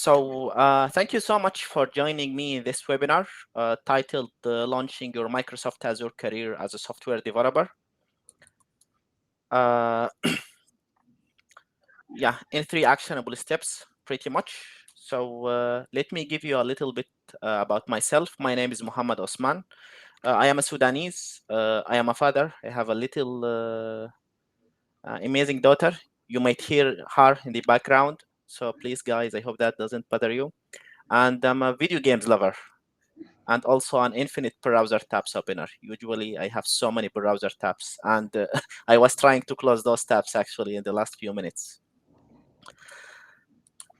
Thank you so much for joining me in this webinar titled Launching Your Microsoft Azure Career as a Software Developer. Yeah, in 3 actionable steps, pretty much. Let me give you a little bit about myself. My name is Mohammed Osman. I am a Sudanese. I am a father. I have a little amazing daughter. You might hear her in the background. So please, guys, I hope that doesn't bother you. And I'm a video games lover and also an infinite browser tabs opener. Usually I have so many browser tabs, and I was trying to close those tabs actually in the last few minutes.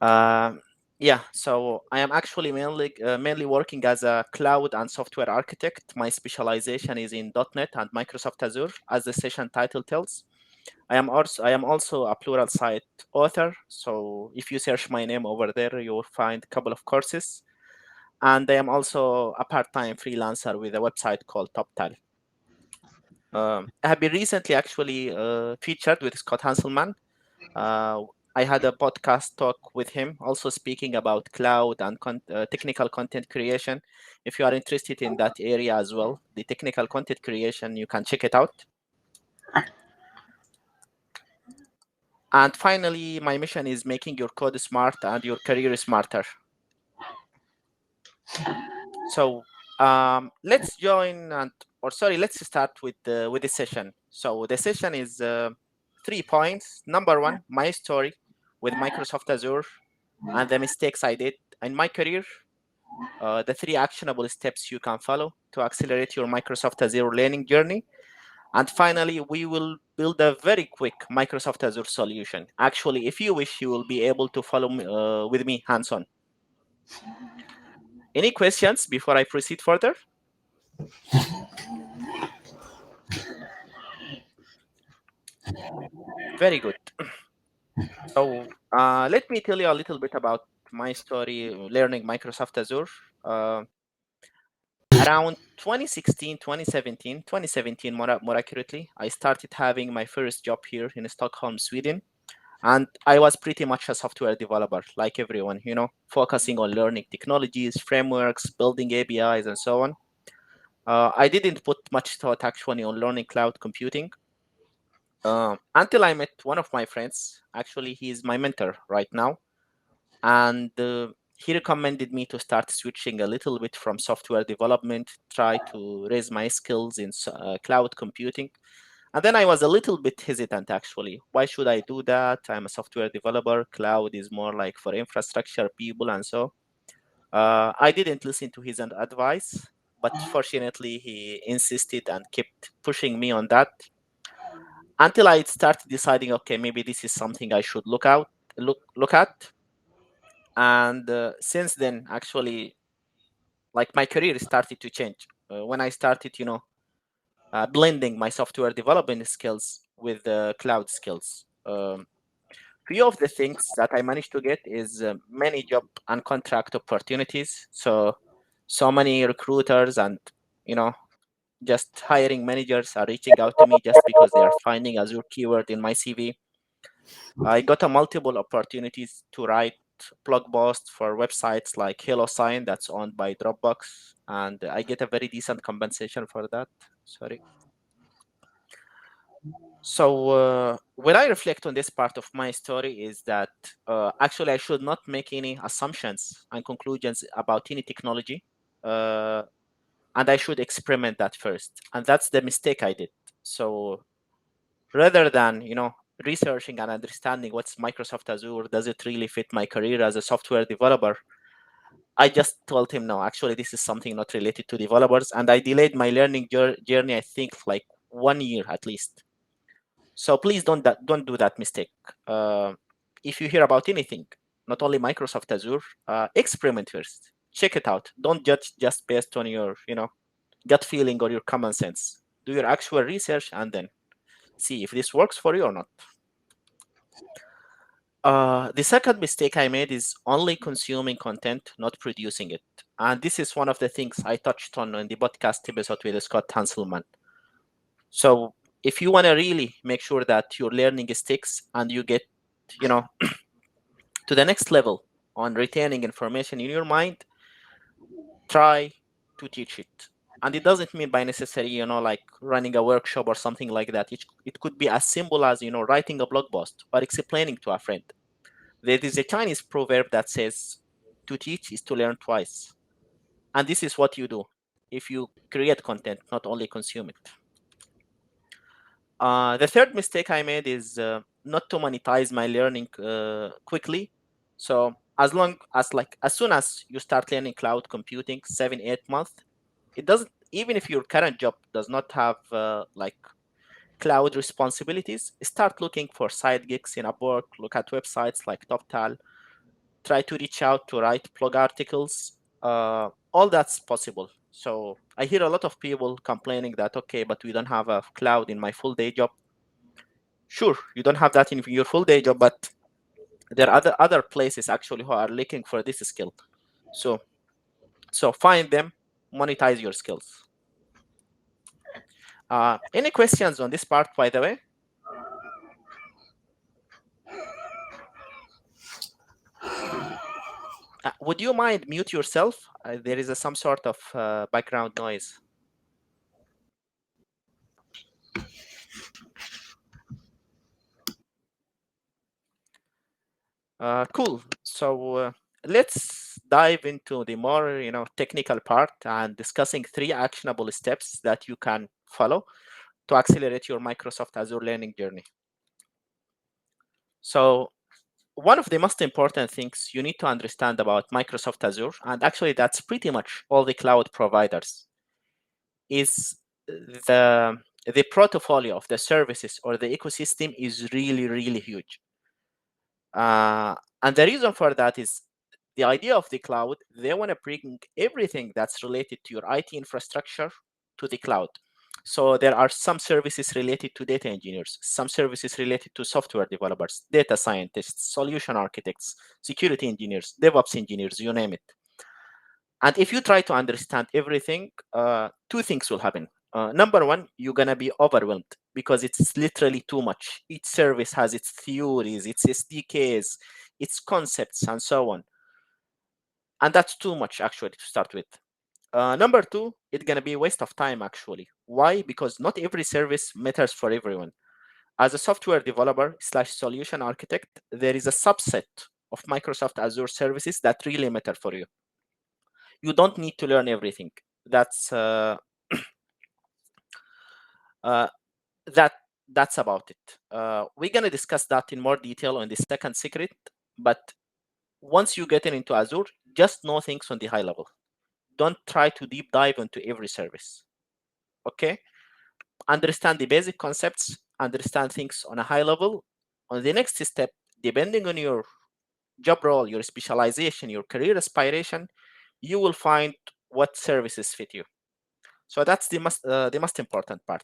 Yeah, so I am actually mainly working as a cloud and software architect. My specialization is in .NET and Microsoft Azure, as the session title tells. I am also a Pluralsight author. So if you search my name over there, you will find a couple of courses. And I am also a part-time freelancer with a website called TopTal. I have been recently actually featured with Scott Hanselman. I had a podcast talk with him, also speaking about cloud and technical content creation. If you are interested in that area as well, the technical content creation, you can check it out. And finally, my mission is making your code smart and your career smarter. So let's let's start with the session. So the session is 3 points. Number 1, my story with Microsoft Azure and the mistakes I did in my career. The 3 actionable steps you can follow to accelerate your Microsoft Azure learning journey. And finally, we will build a very quick Microsoft Azure solution. Actually, if you wish, you will be able to follow me, with me hands-on. Any questions before I proceed further? Very good. So let me tell you a little bit about my story learning Microsoft Azure. Around 2016, 2017 more accurately, I started having my first job here in Stockholm, Sweden. And I was pretty much a software developer, like everyone, focusing on learning technologies, frameworks, building APIs, and so on. I didn't put much thought actually on learning cloud computing until I met one of my friends. Actually, he's my mentor right now. And he recommended me to start switching a little bit from software development, try to raise my skills in cloud computing. And then I was a little bit hesitant, actually. Why should I do that? I'm a software developer. Cloud is more like for infrastructure people and so. I didn't listen to his advice, but fortunately, he insisted and kept pushing me on that until I started deciding, okay, maybe this is something I should look at. And since then, actually, like my career started to change when I started, blending my software development skills with cloud skills. Few of the things that I managed to get is many job and contract opportunities. So many recruiters and just hiring managers are reaching out to me just because they are finding Azure keyword in my CV. I got a multiple opportunities to write blog posts for websites like HelloSign that's owned by Dropbox, and I get a very decent compensation for that. Sorry. So when I reflect on this part of my story is that actually I should not make any assumptions and conclusions about any technology, and I should experiment that first. And that's the mistake I did. So rather than researching and understanding what's Microsoft Azure, does it really fit my career as a software developer, I just told him no, actually this is something not related to developers, and I delayed my learning journey, I think like 1 year at least. So please don't do that mistake. If you hear about anything, not only Microsoft Azure, experiment first, check it out. Don't judge just based on your gut feeling or your common sense. Do your actual research and then see if this works for you or not. The second mistake I made is only consuming content, not producing it. And this is one of the things I touched on in the podcast episode with Scott Hanselman. So if you want to really make sure that your learning sticks and you get, to the next level, on retaining information in your mind, try to teach it. And it doesn't mean by necessary, like running a workshop or something like that. It could be as simple as, writing a blog post or explaining to a friend. There is a Chinese proverb that says, to teach is to learn twice. And this is what you do if you create content, not only consume it. The third mistake I made is not to monetize my learning quickly. So as soon as you start learning cloud computing, 7-8 months, it doesn't, even if your current job does not have like cloud responsibilities, start looking for side gigs in Upwork, look at websites like TopTal, try to reach out to write blog articles. All that's possible. So I hear a lot of people complaining that, okay, but we don't have a cloud in my full day job. Sure, you don't have that in your full day job, but there are other places actually who are looking for this skill. So find them, monetize your skills. Any questions on this part, by the way? Would you mind mute yourself? There is some sort of background noise. Cool. So let's dive into the more, technical part and discussing 3 actionable steps that you can follow to accelerate your Microsoft Azure learning journey. So one of the most important things you need to understand about Microsoft Azure, and actually that's pretty much all the cloud providers, is the portfolio of the services or the ecosystem is really, really huge. And the reason for that is the idea of the cloud. They want to bring everything that's related to your IT infrastructure to the cloud. So there are some services related to data engineers, some services related to software developers, data scientists, solution architects, security engineers, DevOps engineers, you name it. And if you try to understand everything, 2 things will happen. Number one, you're going to be overwhelmed because it's literally too much. Each service has its theories, its SDKs, its concepts, and so on. And that's too much, actually, to start with. Number two, it's going to be a waste of time, actually. Why? Because not every service matters for everyone. As a software developer / solution architect, there is a subset of Microsoft Azure services that really matter for you. You don't need to learn everything. That's uh, that's about it. We're gonna discuss that in more detail on the second secret. But once you get into Azure, just know things on the high level. Don't try to deep dive into every service. Okay? Understand the basic concepts. Understand things on a high level. On the next step, depending on your job role, your specialization, your career aspiration, you will find what services fit you. So that's the most important part.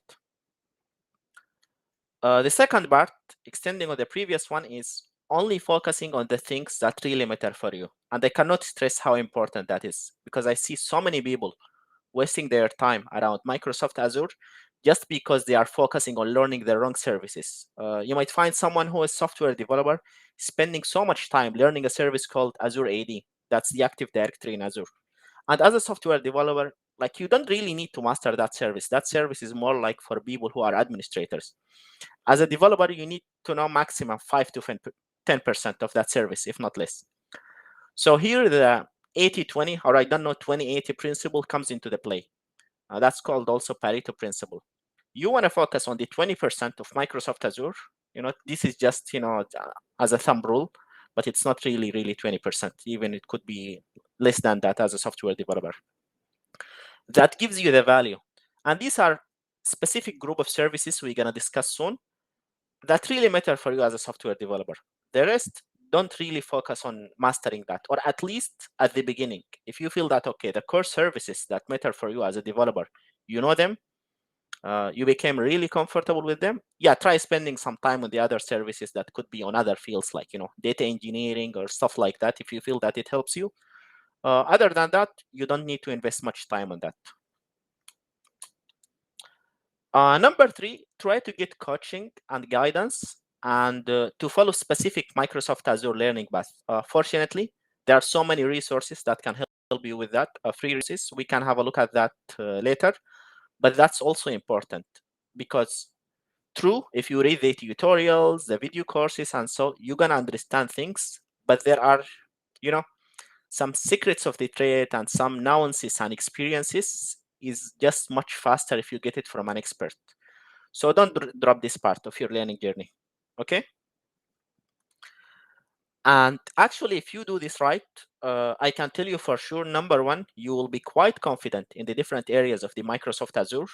The second part, extending on the previous one, is only focusing on the things that really matter for you. And I cannot stress how important that is, because I see so many people wasting their time around Microsoft Azure just because they are focusing on learning the wrong services. You might find someone who is software developer spending so much time learning a service called Azure AD. That's the Active Directory in Azure. And as a software developer, like, you don't really need to master that service. That service is more like for people who are administrators. As a developer, you need to know maximum 5 to 10% of that service, if not less. So here the 80-20, or I don't know, 20-80 principle comes into the play. That's called also Pareto principle. You want to focus on the 20% of Microsoft Azure. This is just, as a thumb rule, but it's not really 20%. Even it could be less than that as a software developer. That gives you the value. And these are specific group of services we're going to discuss soon that really matter for you as a software developer. The rest, don't really focus on mastering that, or at least at the beginning. If you feel that, okay, the core services that matter for you as a developer, you know them, you became really comfortable with them, yeah, try spending some time on the other services that could be on other fields like, data engineering or stuff like that, if you feel that it helps you. Other than that, you don't need to invest much time on that. Number three, try to get coaching and guidance and to follow specific Microsoft Azure learning path. Fortunately, There are so many resources that can help you with that, free resources. We can have a look at that later, but that's also important because true, if you read the tutorials, the video courses, and so, you're gonna understand things, but there are, you know, some secrets of the trade and some nuances and experiences is just much faster if you get it from an expert. So don't drop this part of your learning journey, okay? And actually, if you do this right, I can tell you for sure, number one, you will be quite confident in the different areas of the Microsoft Azure,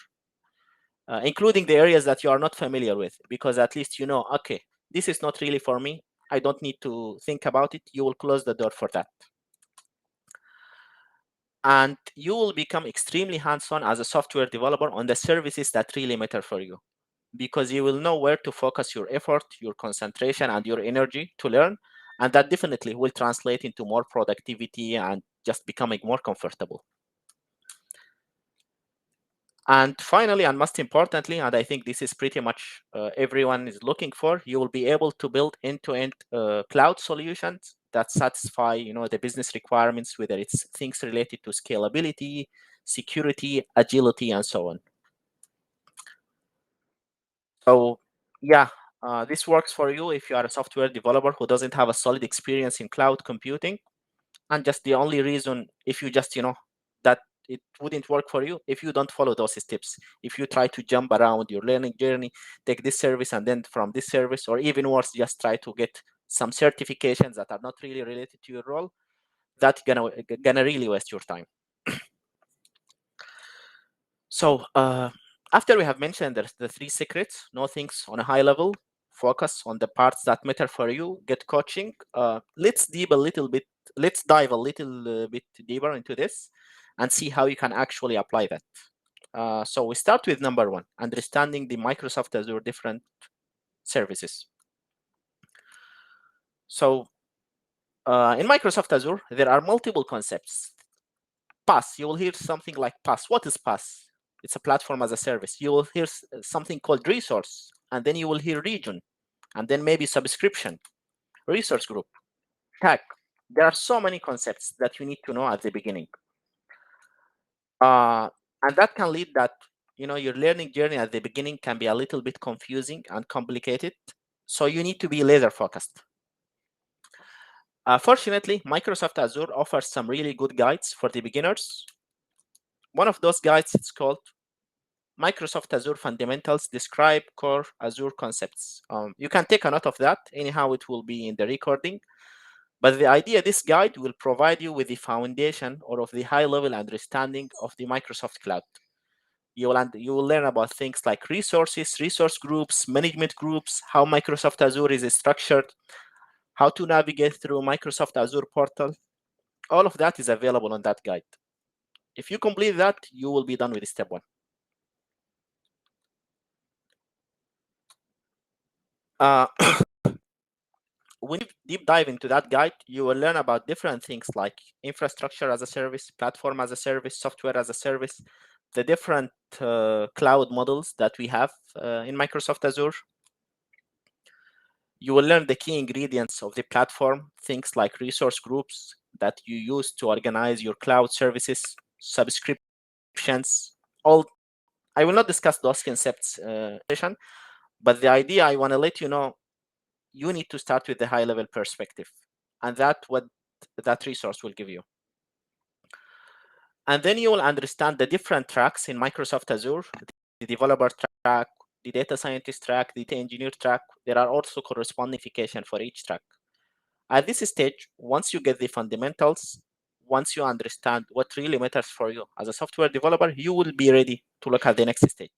including the areas that you are not familiar with, because at least you know, okay, this is not really for me. I don't need to think about it. You will close the door for that. And you will become extremely hands-on as a software developer on the services that really matter for you, because you will know where to focus your effort, your concentration, and your energy to learn. And that definitely will translate into more productivity and just becoming more comfortable. And finally, and most importantly, and I think this is pretty much everyone is looking for, you will be able to build end-to-end cloud solutions that satisfy, the business requirements, whether it's things related to scalability, security, agility, and so on. So yeah, this works for you if you are a software developer who doesn't have a solid experience in cloud computing. And just the only reason, if you just, that it wouldn't work for you if you don't follow those steps. If you try to jump around your learning journey, take this service and then from this service, or even worse, just try to get some certifications that are not really related to your role, that's gonna really waste your time. So after we have mentioned the three secrets, know things on a high level, focus on the parts that matter for you, get coaching. Let's dive a little bit deeper into this and see how you can actually apply that. So we start with number one, understanding the Microsoft Azure different services. So in Microsoft Azure, there are multiple concepts. PaaS, you will hear something like PaaS. What is PaaS? It's a platform as a service. You will hear something called resource, and then you will hear region, and then maybe subscription, resource group, tag. There are so many concepts that you need to know at the beginning. And that can lead that, your learning journey at the beginning can be a little bit confusing and complicated. So you need to be laser focused. Fortunately, Microsoft Azure offers some really good guides for the beginners. One of those guides is called Microsoft Azure Fundamentals Describe Core Azure Concepts. You can take a note of that. Anyhow, it will be in the recording. But the idea, this guide will provide you with the foundation or of the high-level understanding of the Microsoft Cloud. You will learn about things like resources, resource groups, management groups, how Microsoft Azure is structured, how to navigate through Microsoft Azure portal. All of that is available on that guide. If you complete that, you will be done with step one. When you deep dive into that guide, you will learn about different things like infrastructure as a service, platform as a service, software as a service, the different cloud models that we have in Microsoft Azure. You will learn the key ingredients of the platform, things like resource groups that you use to organize your cloud services, subscriptions. All I will not discuss those concepts but the idea I want to let you know, you need to start with the high level perspective, and that's what that resource will give you. And then you will understand the different tracks in Microsoft Azure, the developer track, the data scientist track, the data engineer track. There are also corresponding certification for each track. At this stage, once you get the fundamentals, once you understand what really matters for you as a software developer, you will be ready to look at the next stage.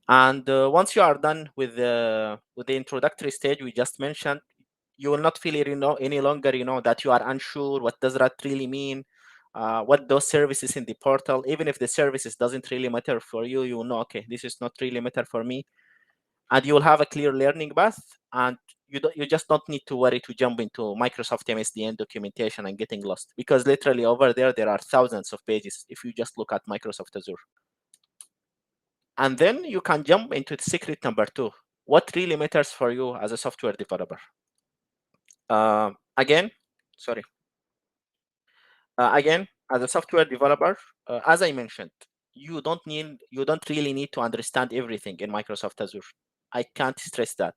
And once you are done with the introductory stage we just mentioned, you will not feel any longer that you are unsure what does that really mean, what those services in the portal, even if the services doesn't really matter for you, you will know, okay, this is not really matter for me, and you will have a clear learning path, and you just don't need to worry to jump into Microsoft MSDN documentation and getting lost, because literally over there are thousands of pages if you just look at Microsoft Azure. And then you can jump into the secret number two. What really matters for you as a software developer? Again, sorry. Again, as a software developer, as I mentioned, you don't really need to understand everything in Microsoft Azure. I can't stress that.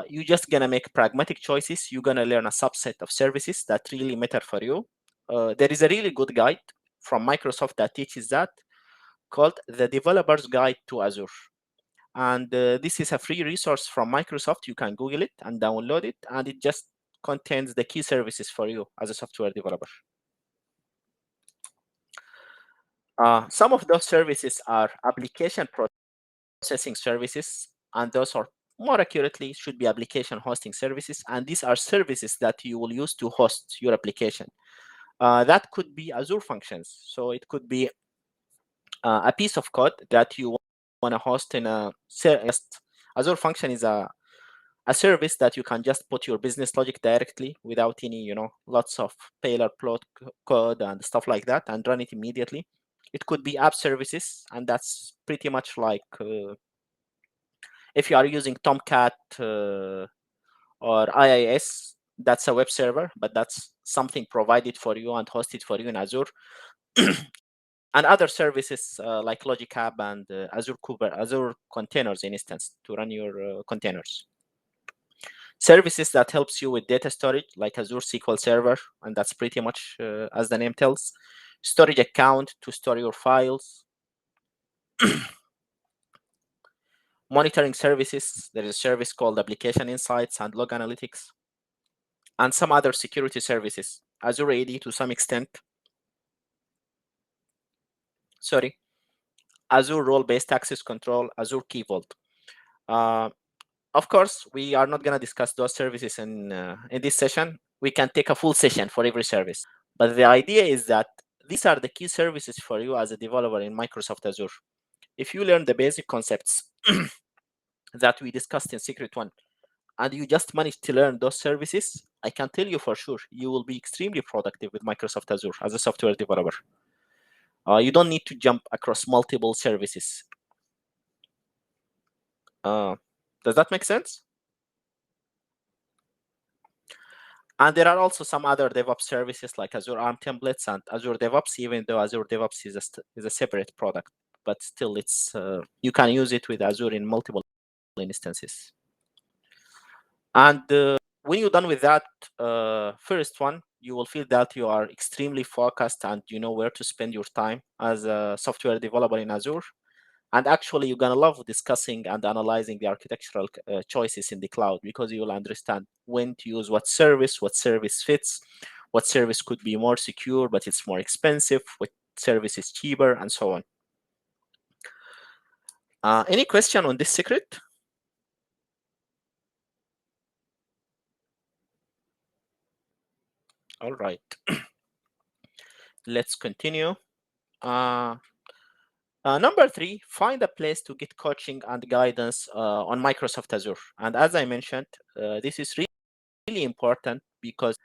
You're just gonna make pragmatic choices. You're gonna learn a subset of services that really matter for you. There is a really good guide from Microsoft that teaches that, called the Developer's Guide to Azure. And this is a free resource from Microsoft. You can Google it and download it, and it just contains the key services for you as a software developer. Some of those services are application processing services, and those are more accurately should be application hosting services. And these are services that you will use to host your application. That could be Azure functions. So it could be a piece of code that you want to host in a Azure function is a service that you can just put your business logic directly without any, lots of payload plot code and stuff like that, and run it immediately. It could be app services, and that's pretty much like if you are using Tomcat or IIS, that's a web server, but that's something provided for you and hosted for you in Azure. And other services like Logic App and Azure Containers, in instance, to run your containers. Services that helps you with data storage, like Azure SQL Server, and that's pretty much as the name tells. Storage account to store your files. Monitoring services, there is a service called Application Insights and Log Analytics. And some other security services, Azure AD to some extent. Sorry, Azure Role-Based Access Control, Azure Key Vault. Of course, we are not going to discuss those services in this session. We can take a full session for every service. But the idea is that these are the key services for you as a developer in Microsoft Azure. If you learn the basic concepts that we discussed in Secret 1, and you just manage to learn those services, I can tell you for sure, you will be extremely productive with Microsoft Azure as a software developer. You don't need to jump across multiple services. Does that make sense? And there are also some other DevOps services like Azure ARM templates and Azure DevOps, even though Azure DevOps is a separate product, but still it's you can use it with Azure in multiple instances. And when you're done with that first one, you will feel that you are extremely focused and you know where to spend your time as a software developer in Azure. And actually, you're going to love discussing and analyzing the architectural choices in the cloud, because you will understand when to use what service fits, what service could be more secure, but it's more expensive, what service is cheaper, and so on. Any question on this secret? All right. Let's continue. Number 3, find a place to get coaching and guidance on Microsoft Azure. And as I mentioned, this is really important because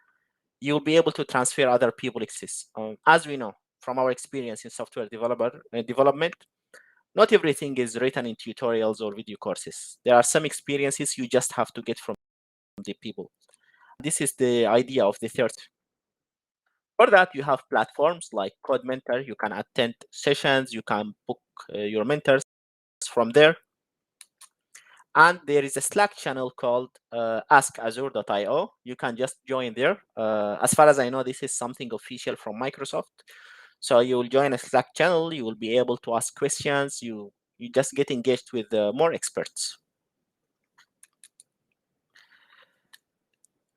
you'll be able to transfer other people's exists. As we know from our experience in software development, not everything is written in tutorials or video courses. There are some experiences you just have to get from the people. This is the idea of the third. For that, you have platforms like Codementor. You can attend sessions. You can book your mentors from there. And there is a Slack channel called askazure.io. You can just join there. As far as I know, this is something official from Microsoft. So you will join a Slack channel. You will be able to ask questions. You just get engaged with more experts.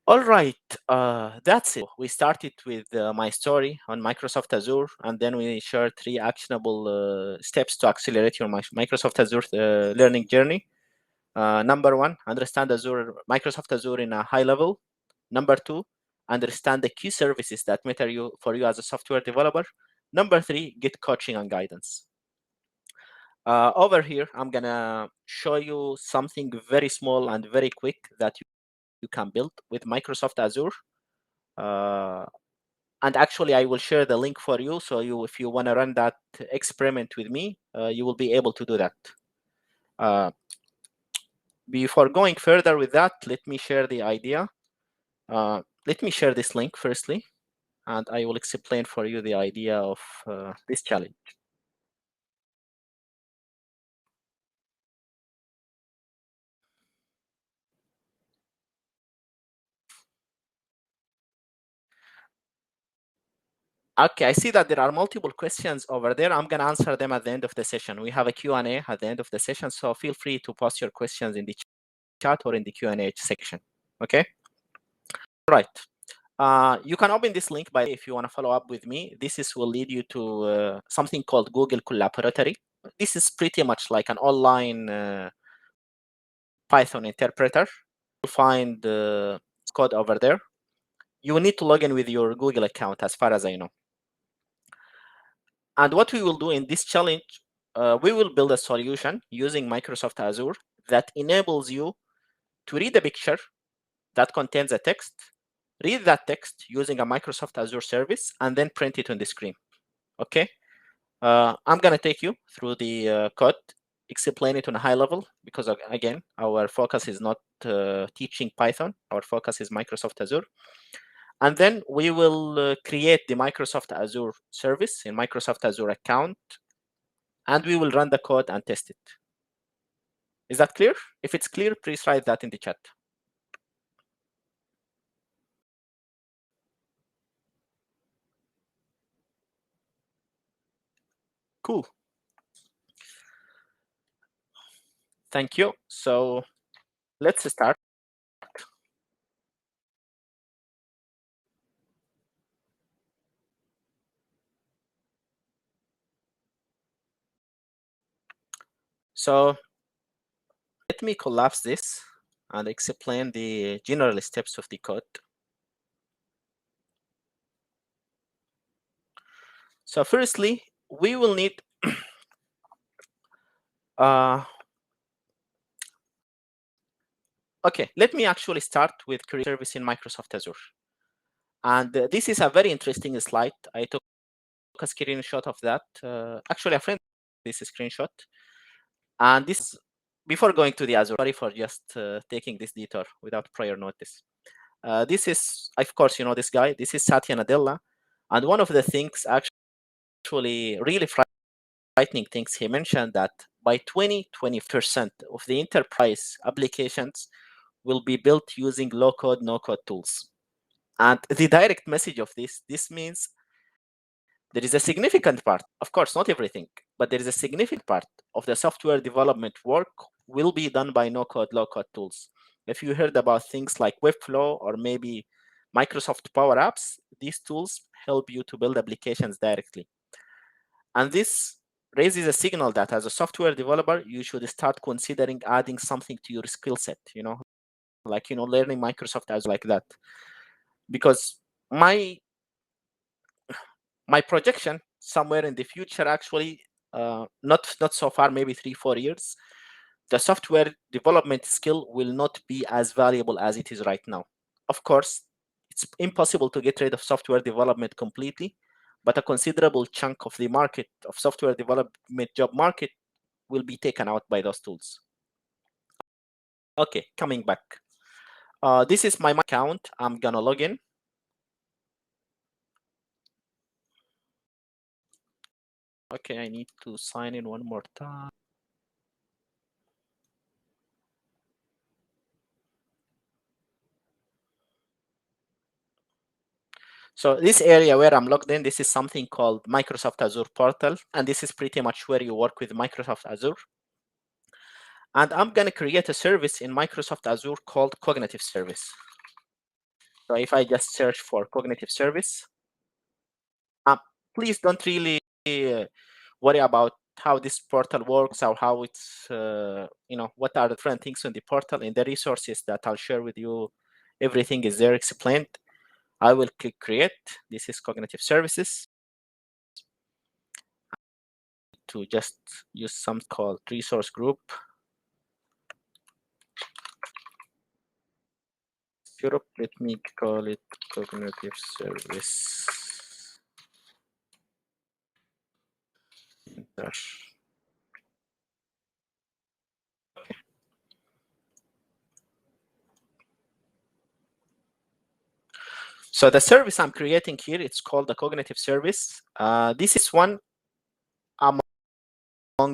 All right, that's it. We started with my story on Microsoft Azure, and then we shared 3 actionable steps to accelerate your Microsoft Azure learning journey. Number 1, understand Microsoft Azure in a high level. Number 2, understand the key services that matter for you as a software developer. Number 3, get coaching and guidance. Over here, I'm gonna show you something very small and very quick that you can build with Microsoft Azure. And actually, I will share the link for you. So if you want to run that experiment with me, you will be able to do that. Before going further with that, let me share the idea. Let me share this link firstly, and I will explain for you the idea of this challenge. Okay, I see that there are multiple questions over there. I'm going to answer them at the end of the session. We have a Q&A at the end of the session, so feel free to post your questions in the chat or in the Q&A section. Okay? Right. You can open this link by if you want to follow up with me. This will lead you to something called Google Collaboratory. This is pretty much like an online Python interpreter. You'll find code over there. You will need to log in with your Google account, as far as I know. And what we will do in this challenge, we will build a solution using Microsoft Azure that enables you to read a picture that contains a text, read that text using a Microsoft Azure service, and then print it on the screen. Okay? I'm going to take you through the code, explain it on a high level, because again, our focus is not teaching Python. Our focus is Microsoft Azure. And then we will create the Microsoft Azure service in Microsoft Azure account, and we will run the code and test it. Is that clear? If it's clear, please write that in the chat. Cool. Thank you. So let's start. So let me collapse this and explain the general steps of the code. So firstly, we will need okay, let me actually start with create service in Microsoft Azure. And this is a very interesting slide. I took a screenshot of that. Actually, a friend this screenshot. And this, before going to the Azure, sorry for just taking this detour without prior notice. This is, of course, you know this guy. This is Satya Nadella. And one of the things actually really frightening things he mentioned that by 20% of the enterprise applications will be built using low-code, no-code tools. And the direct message of this means there is a significant part, of course, not everything, but there is a significant part of the software development work will be done by no-code, low-code tools. If you heard about things like Webflow or maybe Microsoft Power Apps, these tools help you to build applications directly. And this raises a signal that as a software developer, you should start considering adding something to your skill set, like, learning Microsoft Azure like that. Because my projection somewhere in the future, actually, not so far, maybe 3-4 years, the software development skill will not be as valuable as it is right now. Of course, it's impossible to get rid of software development completely, but a considerable chunk of the market of software development job market will be taken out by those tools. Okay, coming back. This is my account. I'm gonna log in. Okay, I need to sign in one more time. So this area where I'm logged in, this is something called Microsoft Azure Portal, and this is pretty much where you work with Microsoft Azure. And I'm going to create a service in Microsoft Azure called Cognitive Service. So if I just search for Cognitive Service, please don't really worry about how this portal works or how it's, what are the different things on the portal. In the resources that I'll share with you, everything is there explained. I will click create. This is Cognitive Services. To just use something called resource group. Europe, let me call it Cognitive Service. So the service I'm creating here, it's called the cognitive service. This is one among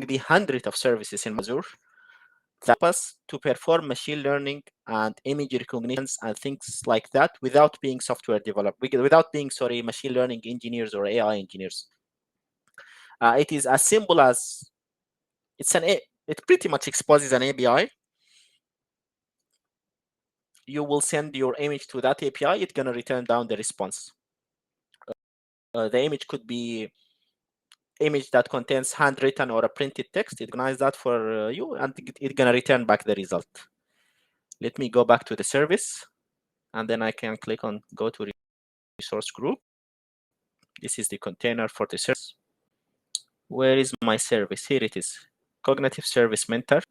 the hundreds of services in Azure that help us to perform machine learning and image recognitions and things like that without being software developers, without being, sorry, machine learning engineers or AI engineers. It is as simple as it pretty much exposes an API. You will send your image to that API. It's going to return down the response. The image could be image that contains handwritten or a printed text. It organizes that for you, and it's going to return back the result. Let me go back to the service, and then I can click on go to resource group. This is the container for the service. Where is my service? Here it is, Cognitive Service Mentor.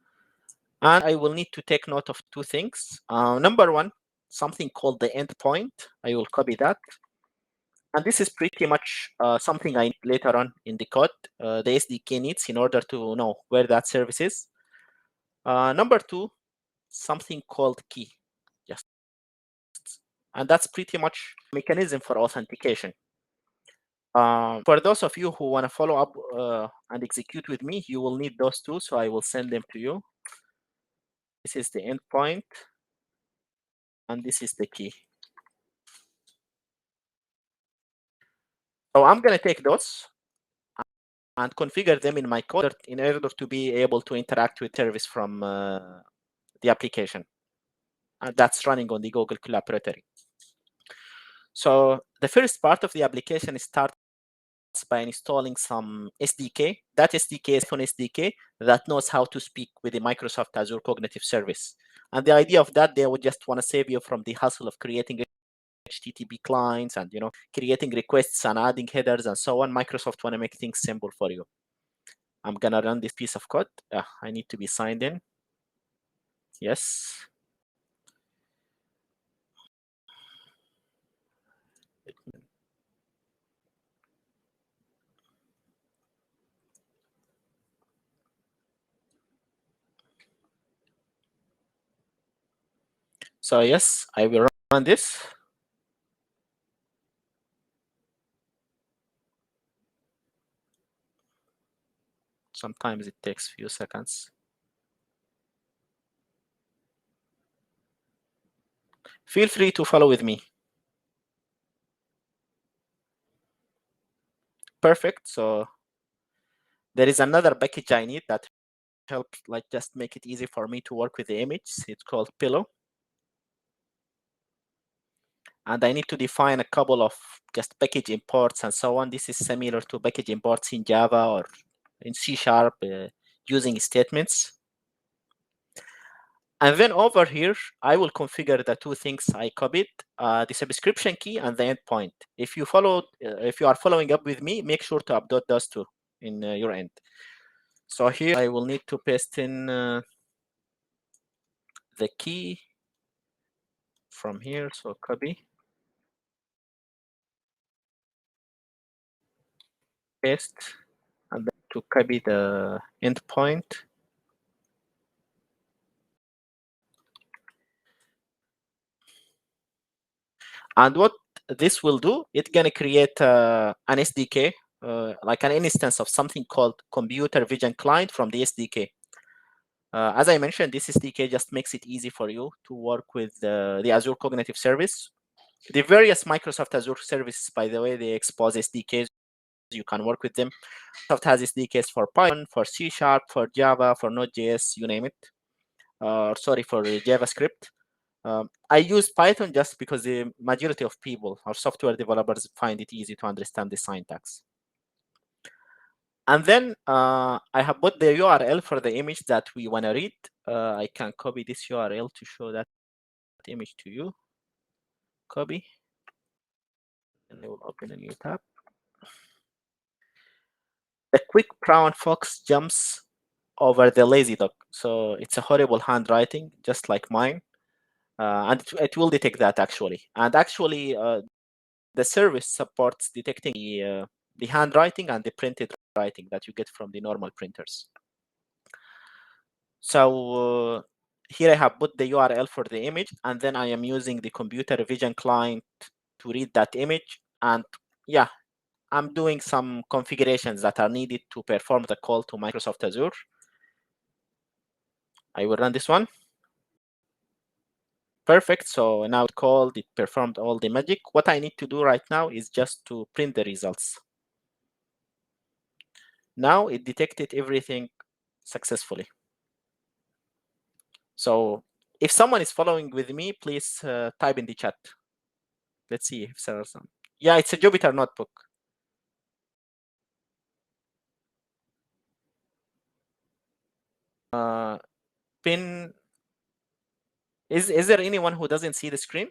And I will need to take note of two things. Number one, something called the endpoint. I will copy that. And this is pretty much something I need later on in the code, the SDK needs in order to know where that service is. Number two, something called key. Yes. And that's pretty much mechanism for authentication. For those of you who want to follow up and execute with me, you will need those two, so I will send them to you. This is the endpoint, and this is the key. So I'm going to take those and configure them in my code in order to be able to interact with service from the application. And that's running on the Google Collaboratory. So the first part of the application starts by installing some SDK. That SDK is an SDK that knows how to speak with the Microsoft Azure Cognitive Service. And the idea of that, they would just want to save you from the hassle of creating HTTP clients and creating requests and adding headers and so on. Microsoft want to make things simple for you. I'm gonna run this piece of code. I need to be signed in. Yes. So yes, I will run this. Sometimes it takes a few seconds. Feel free to follow with me. Perfect. So there is another package I need that helps just make it easy for me to work with the image. It's called Pillow. And I need to define a couple of just package imports and so on. This is similar to package imports in Java or in C# using statements. And then over here, I will configure the two things I copied, the subscription key and the endpoint. If you are following up with me, make sure to upload those two in your end. So here I will need to paste in the key from here. So copy, paste, and then to copy the endpoint. And what this will do, it's going to create an SDK, like an instance of something called Computer Vision Client from the SDK. As I mentioned, this SDK just makes it easy for you to work with the Azure Cognitive Service. The various Microsoft Azure services, by the way, they expose SDKs. You can work with them. Microsoft has SDKs for Python, for C#, for Java, for Node.js, you name it. Sorry, for JavaScript. I use Python just because the majority of people or software developers find it easy to understand the syntax. And then I have put the URL for the image that we want to read. I can copy this URL to show that image to you. Copy. And I will open a new tab. The quick brown fox jumps over the lazy dog. So it's a horrible handwriting, just like mine. And it will detect that actually. And actually, the service supports detecting the handwriting and the printed writing that you get from the normal printers. So here I have put the URL for the image, and then I am using the computer vision client to read that image. And yeah, I'm doing some configurations that are needed to perform the call to Microsoft Azure. I will run this one. Perfect. So now it called, it performed all the magic. What I need to do right now is just to print the results. Now it detected everything successfully. So if someone is following with me, please type in the chat. Let's see if there's some. Yeah, it's a Jupyter notebook. Pin. Is there anyone who doesn't see the screen?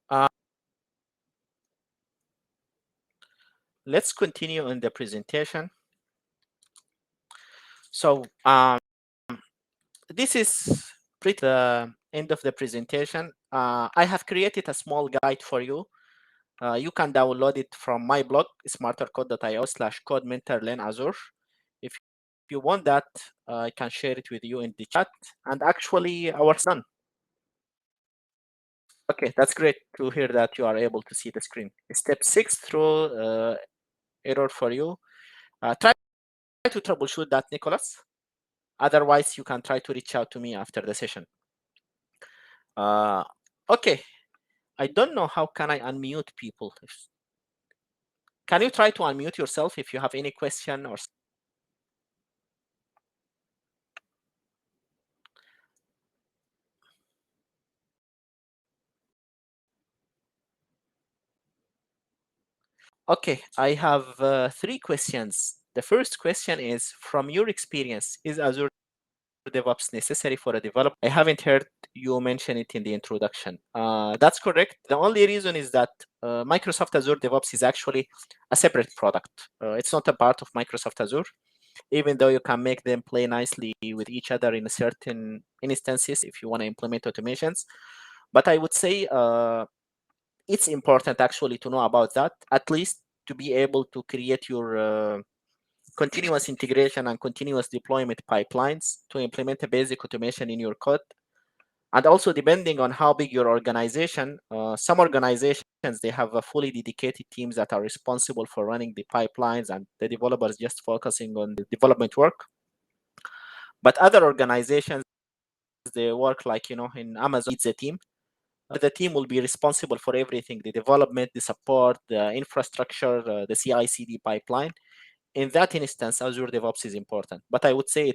Uh, let's continue in the presentation. So this is pretty the end of the presentation. I have created a small guide for you. You can download it from my blog, smartercode.io/Codementor Learn Azure. If you want that, I can share it with you in the chat. And actually, our son. Okay, that's great to hear that you are able to see the screen. Step 6 through error for you. Try to troubleshoot that, Nicholas. Otherwise, you can try to reach out to me after the session. Okay, I don't know how can I unmute people. Can you try to unmute yourself if you have any question or? Okay, I have 3 questions. The first question is, from your experience, is Azure DevOps necessary for a developer? I haven't heard you mention it in the introduction. That's correct. The only reason is that Microsoft Azure DevOps is actually a separate product. It's not a part of Microsoft Azure, even though you can make them play nicely with each other in certain instances if you want to implement automations. But I would say it's important actually to know about that, at least to be able to create your continuous integration and continuous deployment pipelines to implement a basic automation in your code. And also, depending on how big your organization, some organizations, they have a fully dedicated teams that are responsible for running the pipelines and the developers just focusing on the development work. But other organizations, they work like, in Amazon, it's a team. The team will be responsible for everything, the development, the support, the infrastructure, the CI/CD pipeline. In that instance, Azure DevOps is important, but I would say uh,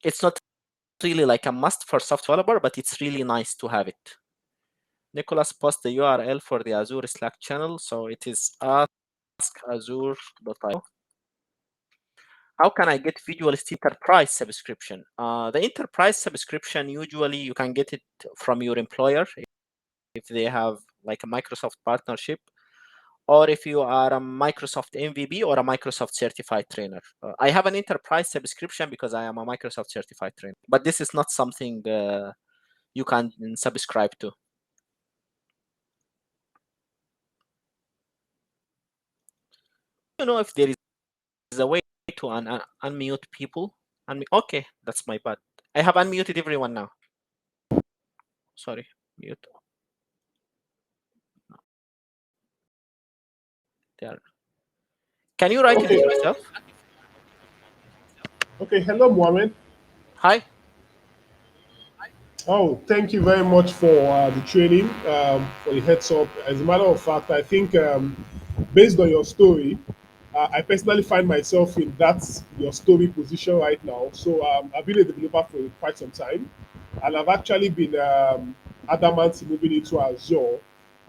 it's not really like a must for software developer, but it's really nice to have it. Nicholas post the URL for the Azure Slack channel, so it is askazure.io. How can I get Visual Studio Enterprise subscription? The Enterprise subscription, usually you can get it from your employer if they have like a Microsoft partnership, or if you are a Microsoft MVP or a Microsoft certified trainer. I have an enterprise subscription because I am a Microsoft certified trainer, but this is not something you can subscribe to. You know if there is a way to unmute people. Okay, that's my bad. I have unmuted everyone now. Sorry, mute. There. Can you write it Okay. yourself? Okay. Hello, Mohammed. Hi. Oh, thank you very much for the training, for the heads up. As a matter of fact, I think based on your story, I personally find myself in that your story position right now. So I've been a developer for quite some time, and I've actually been adamant moving into Azure.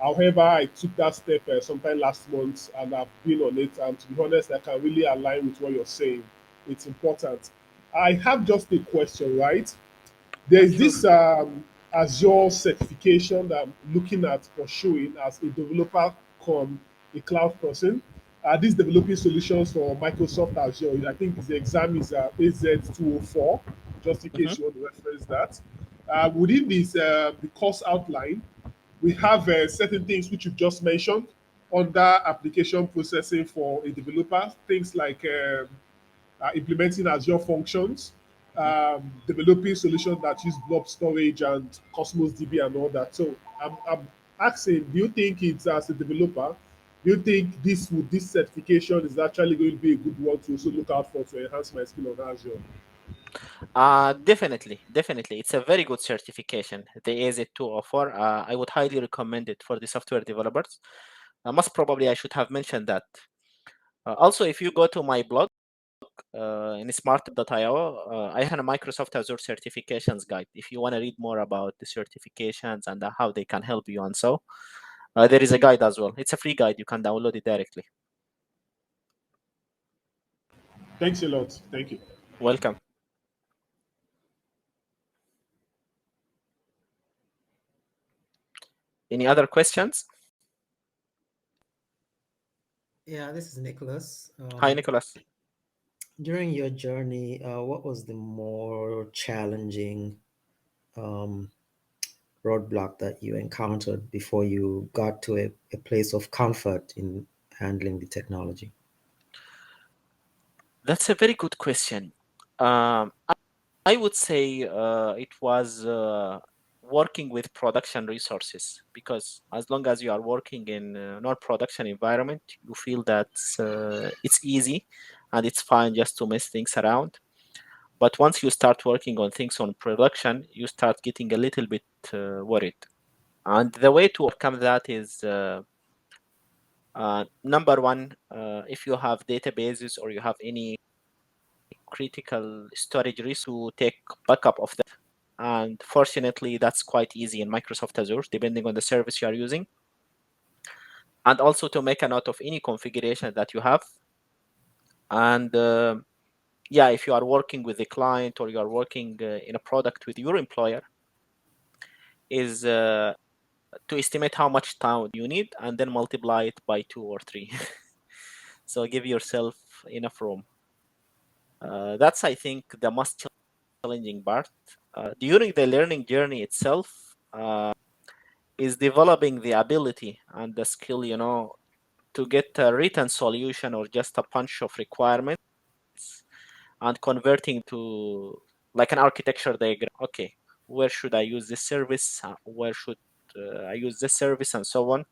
However, I took that step sometime last month, and I've been on it. And to be honest, I can really align with what you're saying. It's important. I have just a question, right? Yeah, There's sure. this Azure certification that I'm looking at pursuing as a developer come a cloud person. This developing solutions for Microsoft Azure. I think the exam is AZ204. just in Hmm. case you want to reference that. Within this the course outline, we have certain things which you've just mentioned under application processing for a developer. Things like implementing Azure functions, developing solutions that use blob storage and Cosmos DB and all that. So I'm asking, do you think it's as a developer, do you think this certification is actually going to be a good one to also look out for to enhance my skill on Azure? Definitely, definitely. It's a very good certification, the AZ204. I would highly recommend it for the software developers. Most probably, I should have mentioned that. Also, if you go to my blog in smart.io, I have a Microsoft Azure certifications guide. If you want to read more about the certifications and how they can help you and so, there is a guide as well. It's a free guide. You can download it directly. Thanks a lot. Thank you. Welcome. Any other questions? Yeah, this is Nicholas. Hi, Nicholas. During your journey, what was the more challenging um, roadblock that you encountered before you got to a place of comfort in handling the technology? That's a very good question. Um, I would say it was working with production resources, because as long as you are working in non-production environment, you feel that it's easy and it's fine just to mess things around. But once you start working on things on production, you start getting a little bit worried. And the way to overcome that is number one, if you have databases or you have any critical storage resource, to take backup of that. And fortunately, that's quite easy in Microsoft Azure, depending on the service you are using. And also to make a note of any configuration that you have. And yeah, if you are working with a client or you are working in a product with your employer, is to estimate how much time you need and then multiply it by 2 or 3. So give yourself enough room. That's, I think, the most challenging part. During the learning journey itself, is developing the ability and the skill, to get a written solution or just a bunch of requirements and converting to like an architecture diagram. Okay, where should I use this service? Where should I use this service, and so on.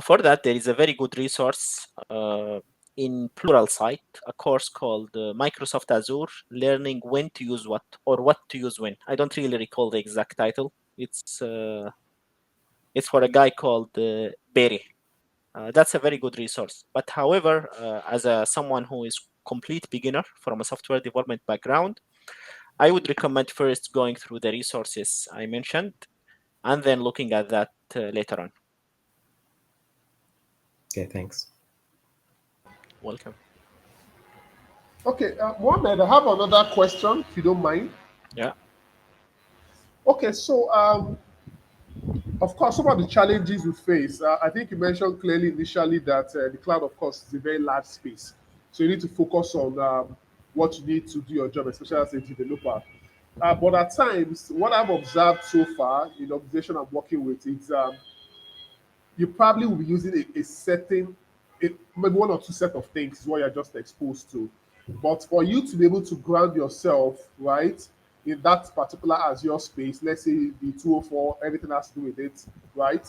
For that, there is a very good resource in Pluralsight, a course called Microsoft Azure, Learning When to Use What, or What to Use When. I don't really recall the exact title. It's for a guy called Berry. That's a very good resource. But however, as someone who is complete beginner from a software development background, I would recommend first going through the resources I mentioned and then looking at that later on. Okay, thanks. Welcome. Okay, Mohammed, I have another question, if you don't mind. Yeah. Okay, so of course, some of the challenges we face, I think you mentioned clearly initially that the cloud, of course, is a very large space. So you need to focus on what you need to do your job, especially as a developer. But at times, what I've observed so far in the organization I'm working with is you probably will be using a certain, maybe one or two set of things is what you're just exposed to. But for you to be able to ground yourself, right, in that particular Azure space, let's say the 204, everything has to do with it, right?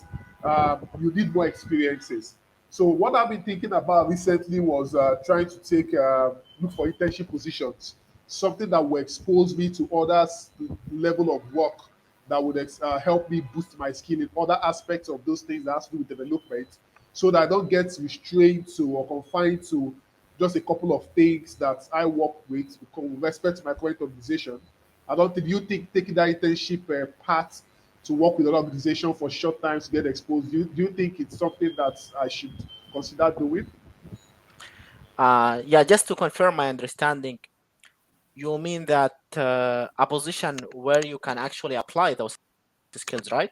You need more experiences. So what I've been thinking about recently was trying to take look for internship positions, something that will expose me to others level of work that would help me boost my skill in other aspects of those things that has to do with development, so that I don't get restrained to or confined to just a couple of things that I work with respect to my current organization. I don't think you think taking that internship path to work with an organization for short times to get exposed. Do you think it's something that I should consider doing? Yeah, just to confirm my understanding, you mean that a position where you can actually apply those skills, right?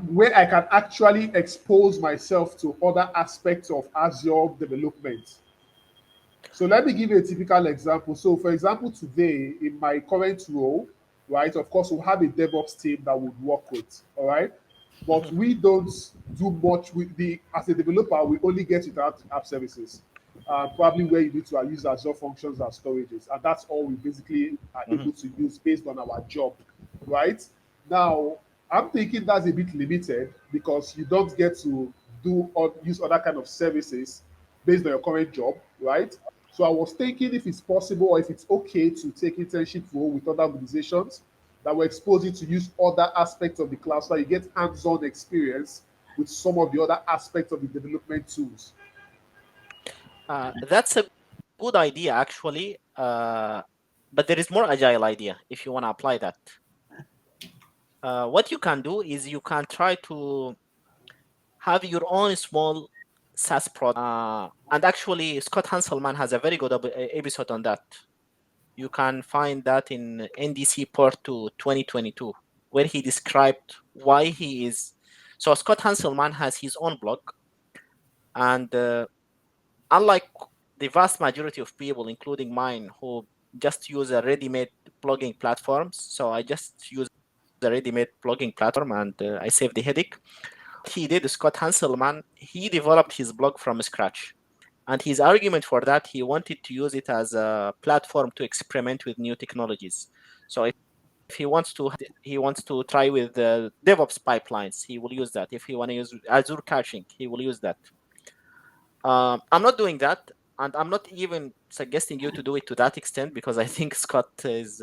Where I can actually expose myself to other aspects of Azure development. So let me give you a typical example. So, for example, today in my current role, right, of course, we'll have a DevOps team that would work with, all right? But Mhm, we don't do much with the, as a developer, we only get it out app services, probably where you need to use Azure functions and storages. And that's all we basically are mhm. able to use based on our job, right? Now, I'm thinking that's a bit limited because you don't get to do or use other kind of services based on your current job, right? So I was thinking if it's possible or if it's okay to take internship role with other organizations that will expose you to use other aspects of the cloud so that you get hands-on experience with some of the other aspects of the development tools. That's a good idea, actually. But there is more agile idea if you want to apply that. What you can do is you can try to have your own small SaaS product. And actually, Scott Hanselman has a very good episode on that. You can find that in NDC Part 2 2022, where he described why he is. So, Scott Hanselman has his own blog, and unlike the vast majority of people, including mine, who just use a ready-made blogging platforms, so I just use a ready-made blogging platform and I save the headache. He did, Scott Hanselman, he developed his blog from scratch. And his argument for that, he wanted to use it as a platform to experiment with new technologies. So if he wants to try with DevOps pipelines, he will use that. If he want to use Azure caching, he will use that. I'm not doing that, and I'm not even suggesting you to do it to that extent because I think Scott is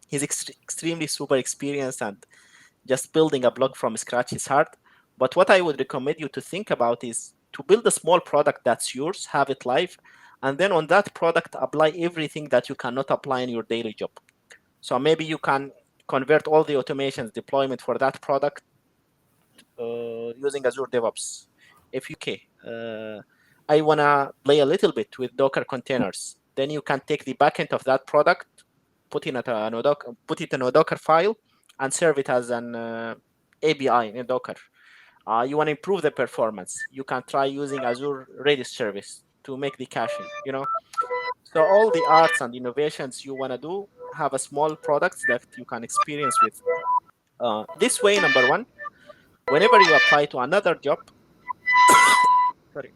he's extremely super experienced, and just building a blog from scratch is hard. But what I would recommend you to think about is to build a small product that's yours, have it live, and then on that product apply everything that you cannot apply in your daily job. So maybe you can convert all the automations deployment for that product using Azure DevOps. If you okay, I wanna play a little bit with Docker containers, then you can take the backend of that product, put it in a Docker file, and serve it as an API in Docker. You want to improve the performance, you can try using Azure Redis service to make the caching. So all the arts and innovations you want to do, have a small products that you can experience with. This way, number one, whenever you apply to another job, sorry,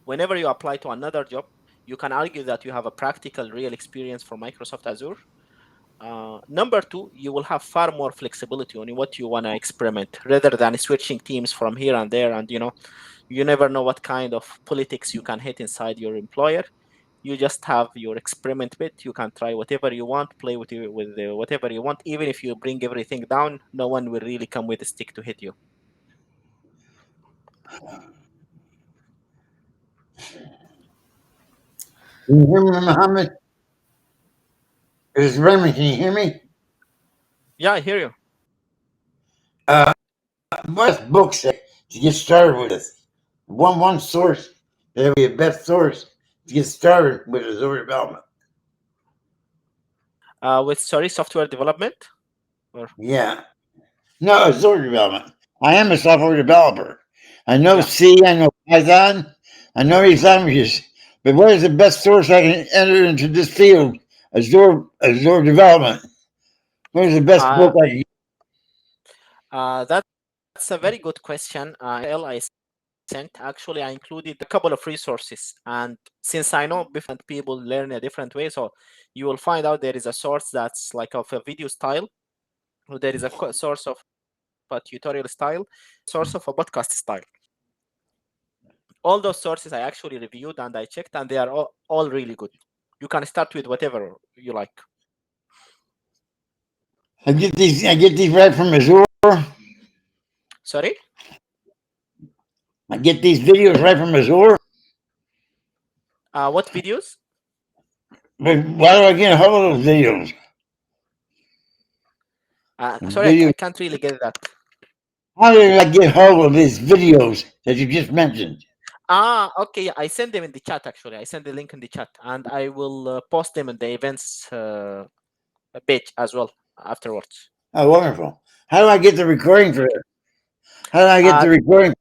whenever you apply to another job, you can argue that you have a practical, real experience for Microsoft Azure. Number two, you will have far more flexibility on what you want to experiment rather than switching teams from here and there. And you never know what kind of politics you can hit inside your employer. You just have your experiment bit. You can try whatever you want, play with whatever you want. Even if you bring everything down, no one will really come with a stick to hit you. Can you hear me, Mohammed? This is Raymond. Can you hear me? Yeah, I hear you. Uh, what book say to get started with this? One source that would be a best source to get started with Azure development. With sorry, software development, or Yeah, no Azure development. I am a software developer. I know yeah. C. I know Python. I know these languages. But what is the best source I can enter into this field? Azure development. What is the best Uh, book I can? that's a very good question. I sent, actually, I included a couple of resources, and since I know different people learn a different way, so you will find out there is a source that's like of a video style, or there is a source of a tutorial style, source of a podcast style. All those sources I actually reviewed and I checked, and they are all really good. You can start with whatever you like. I get these right from Azure. Sorry. I get these videos right from Azure. What videos? But why do I get a hold of those videos? Sorry, I Video. can't really get that. How did I get hold of these videos that you just mentioned? Okay. I send them in the chat. Actually, I send the link in the chat, and I will post them in the events page as well afterwards. Oh, wonderful. How do I get the recording for it? How do I get Uh, the recording?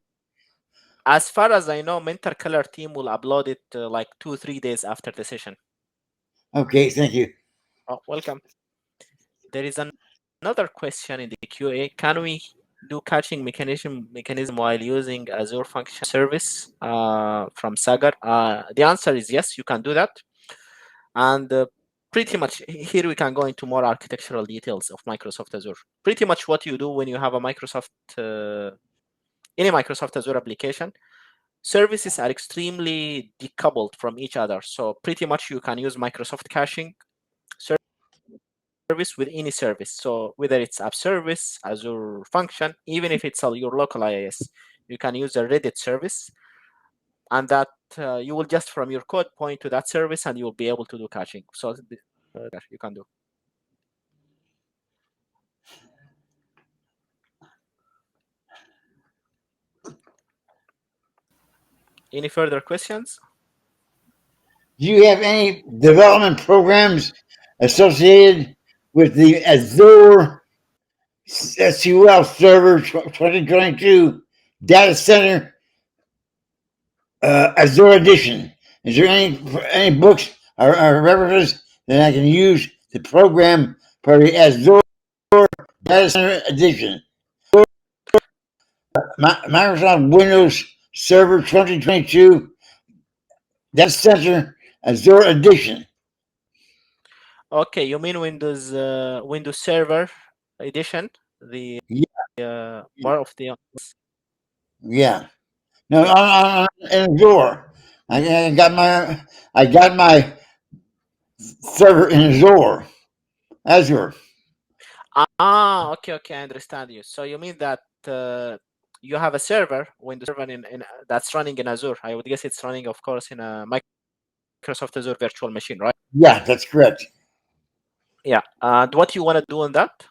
As far as I know, Mentor Color team will upload it like 2-3 days after the session. Okay, thank you. Oh, welcome. There is another question in the QA. Can we do caching mechanism while using Azure Function Service from Sagar? The answer is yes, you can do that. And pretty much here we can go into more architectural details of Microsoft Azure. Pretty much what you do when you have a any Microsoft Azure application, services are extremely decoupled from each other. So pretty much you can use Microsoft caching service with any service. So whether it's app service, Azure function, even if it's your local IIS, you can use a Reddit service, and that you will just from your code point to that service, and you will be able to do caching. So you can do. Any further questions? Do you have any development programs associated with the Azure SQL Server 2022 Data Center Azure Edition? Is there any books or references that I can use to program for the Azure Data Center Edition? Microsoft Windows Server 2022 Data Center Azure Edition. Okay, you mean Windows Server Edition, the more of the Yeah. No, in Azure. I got my server in Azure. Okay, I understand you. So you mean that you have a server, Windows server in that's running in Azure. I would guess it's running, of course, in a Microsoft Azure virtual machine, right? Yeah, that's correct. Yeah. And what you want to do on that?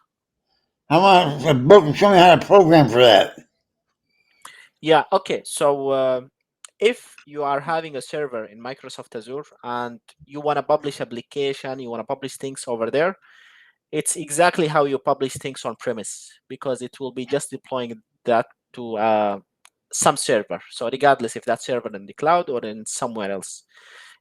I want a book and show me how to program for that. Yeah. Okay. So if you are having a server in Microsoft Azure and you want to publish application, you want to publish things over there, it's exactly how you publish things on premise, because it will be just deploying that to some server. So regardless if that server in the cloud or in somewhere else,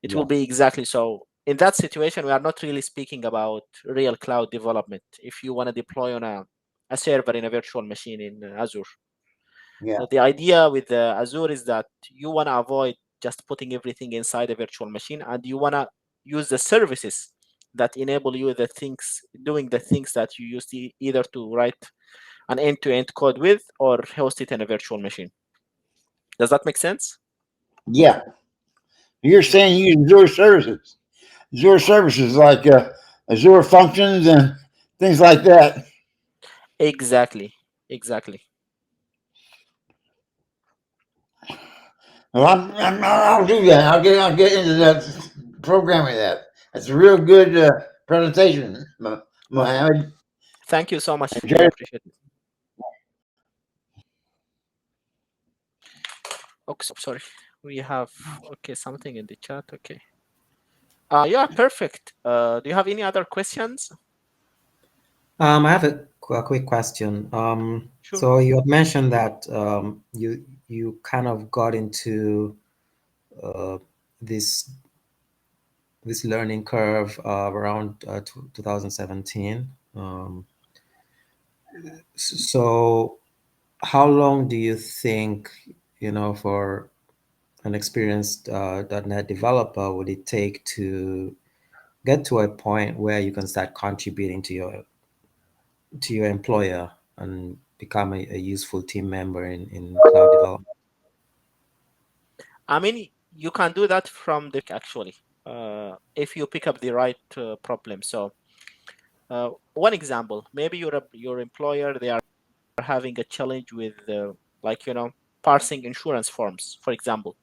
it will be exactly so. In that situation, we are not really speaking about real cloud development. If you want to deploy on a server in a virtual machine in Azure, Yeah. the idea with Azure is that you want to avoid just putting everything inside a virtual machine, and you want to use the services that enable you doing the things that you use either to write an end-to-end code with or host it in a virtual machine. Does that make sense? Yeah. You're saying you use Azure services. Azure services like Azure functions and things like that. Exactly. Well, I'll do that. I'll get into that programming that. That's a real good presentation, Mohammed. Thank you so much. Really appreciate it. Oh, sorry. We have something in the chat. Okay. Yeah, perfect. Do you have any other questions? I have a quick question. Sure. So you had mentioned that you kind of got into this learning curve around 2017. So how long do you think, for an experienced .NET developer would it take to get to a point where you can start contributing to your employer and become a useful team member in cloud development? I mean, you can do that from the actually, if you pick up the right problem. So one example, maybe your employer, they are having a challenge with parsing insurance forms, for example,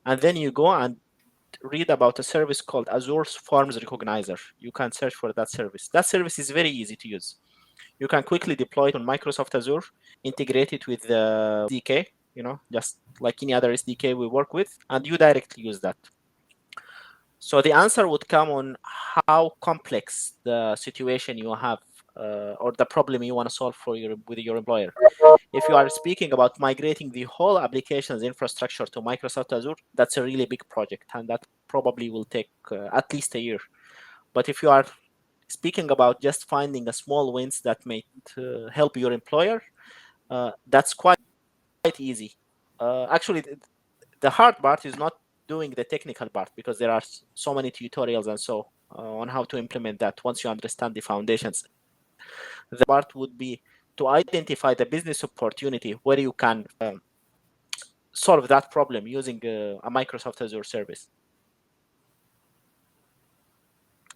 and then you go and read about a service called Azure Forms Recognizer. You can search for that service. That service is very easy to use. You can quickly deploy it on Microsoft Azure, integrate it with the SDK, just like any other SDK we work with, and you directly use that. So the answer would come on how complex the situation you have or the problem you want to solve with your employer. If you are speaking about migrating the whole applications infrastructure to Microsoft Azure, that's a really big project, and that probably will take at least a year. But if you are speaking about just finding a small wins that may help your employer, that's quite easy. Actually, the hard part is not doing the technical part, because there are so many tutorials and so on how to implement that once you understand the foundations. The part would be to identify the business opportunity where you can solve that problem using a Microsoft Azure service.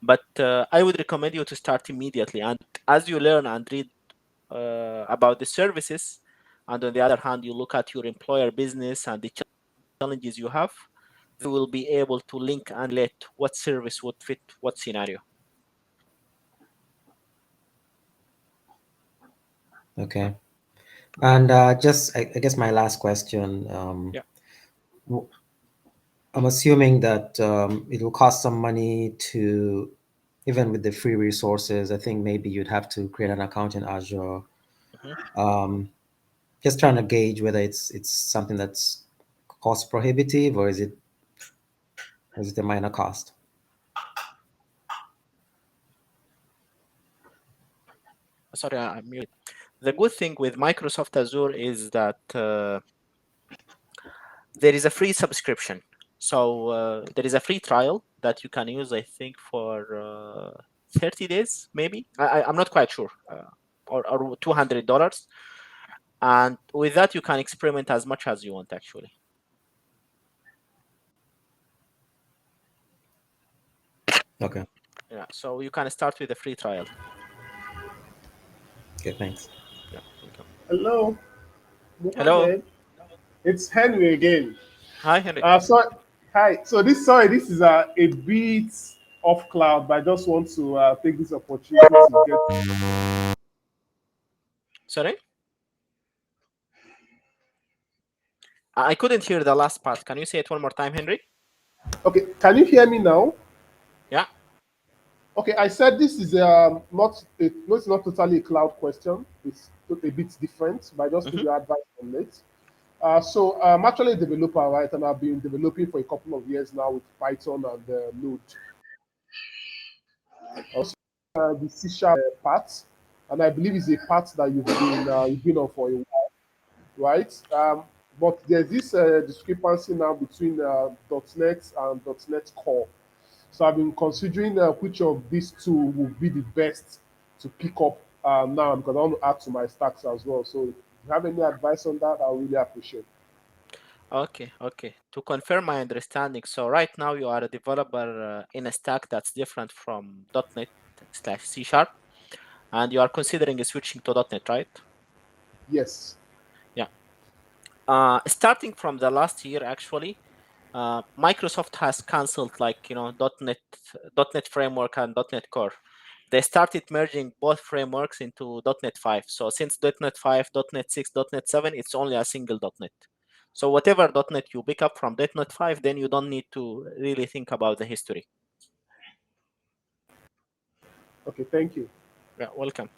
But I would recommend you to start immediately, and as you learn and read about the services, and on the other hand you look at your employer business and the challenges you have, you will be able to link and let what service would fit what scenario. Okay. And just, I guess my last question. Yeah. I'm assuming that it will cost some money to, even with the free resources, I think maybe you'd have to create an account in Azure. Just trying to gauge whether it's something that's cost prohibitive, or is it a minor cost? Sorry, I'm muted. The good thing with Microsoft Azure is that there is a free subscription. So there is a free trial that you can use, I think, for 30 days, maybe. I'm not quite sure, or $200. And with that, you can experiment as much as you want, actually. Okay. Yeah, so you can start with a free trial. Okay, thanks. Yeah, welcome. Hello, Hello. Mohammed. It's Henry again. Hi, Henry. Hi. So this is a bit off cloud, but I just want to take this opportunity to get. Sorry? I couldn't hear the last part. Can you say it one more time, Henry? Okay, can you hear me now? Yeah. Okay, I said this is no, it's not totally a cloud question. It's a bit different, but I just give you advice on it. So I'm actually a developer, right? And I've been developing for a couple of years now with Python and Node. Also, the C# part, and I believe it's a part that you've been on for a while, right? But there's this discrepancy now between .NET and .NET Core. So I've been considering which of these two would be the best to pick up now, because I want to add to my stacks as well. So if you have any advice on that, I really appreciate. Okay. To confirm my understanding, so right now you are a developer in a stack that's different from .NET/C#, and you are considering switching to .NET, right? Yes. Yeah. Starting from the last year, actually, Microsoft has canceled, like, .NET Framework and .NET Core. They started merging both frameworks into .NET 5. So since .NET 5, .NET 6, .NET 7, it's only a single .NET. So whatever .NET you pick up from .NET 5, then you don't need to really think about the history. Okay, thank you. Yeah, welcome.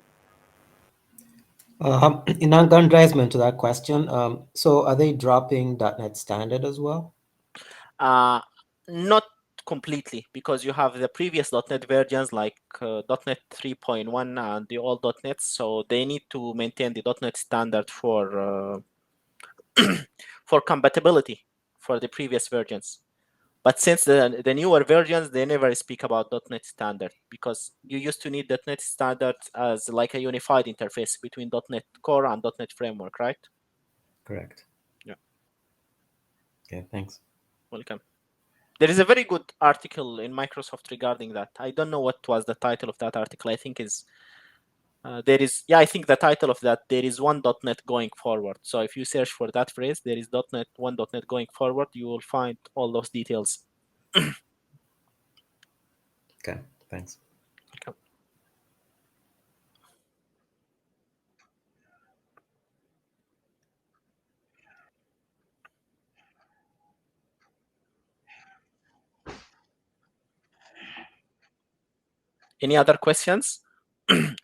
In aggrandizement to that question, so are they dropping .NET Standard as well? Not completely, because you have the previous .NET versions like .NET 3.1 and the old .NET, so they need to maintain the .NET standard for for compatibility for the previous versions. But since the newer versions, they never speak about .NET standard, because you used to need .NET standard as like a unified interface between .NET Core and .NET Framework, right? Correct. Yeah. Okay, thanks. Welcome. There is a very good article in Microsoft regarding that. I don't know what was the title of that article. I think is I think the title of that, there is one .NET going forward. So if you search for that phrase, there is one .NET going forward, you will find all those details. Okay, thanks. Okay. Any other questions?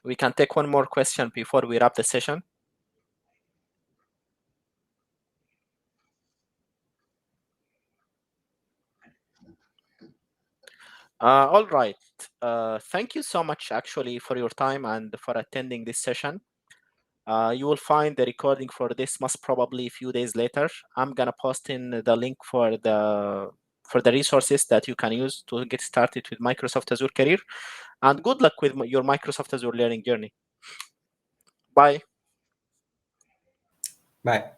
We can take one more question before we wrap the session. All right. Thank you so much, actually, for your time and for attending this session. You will find the recording for this most probably a few days later. I'm gonna post in the link for the resources that you can use to get started with Microsoft Azure career. And good luck with your Microsoft Azure learning journey. Bye. Bye.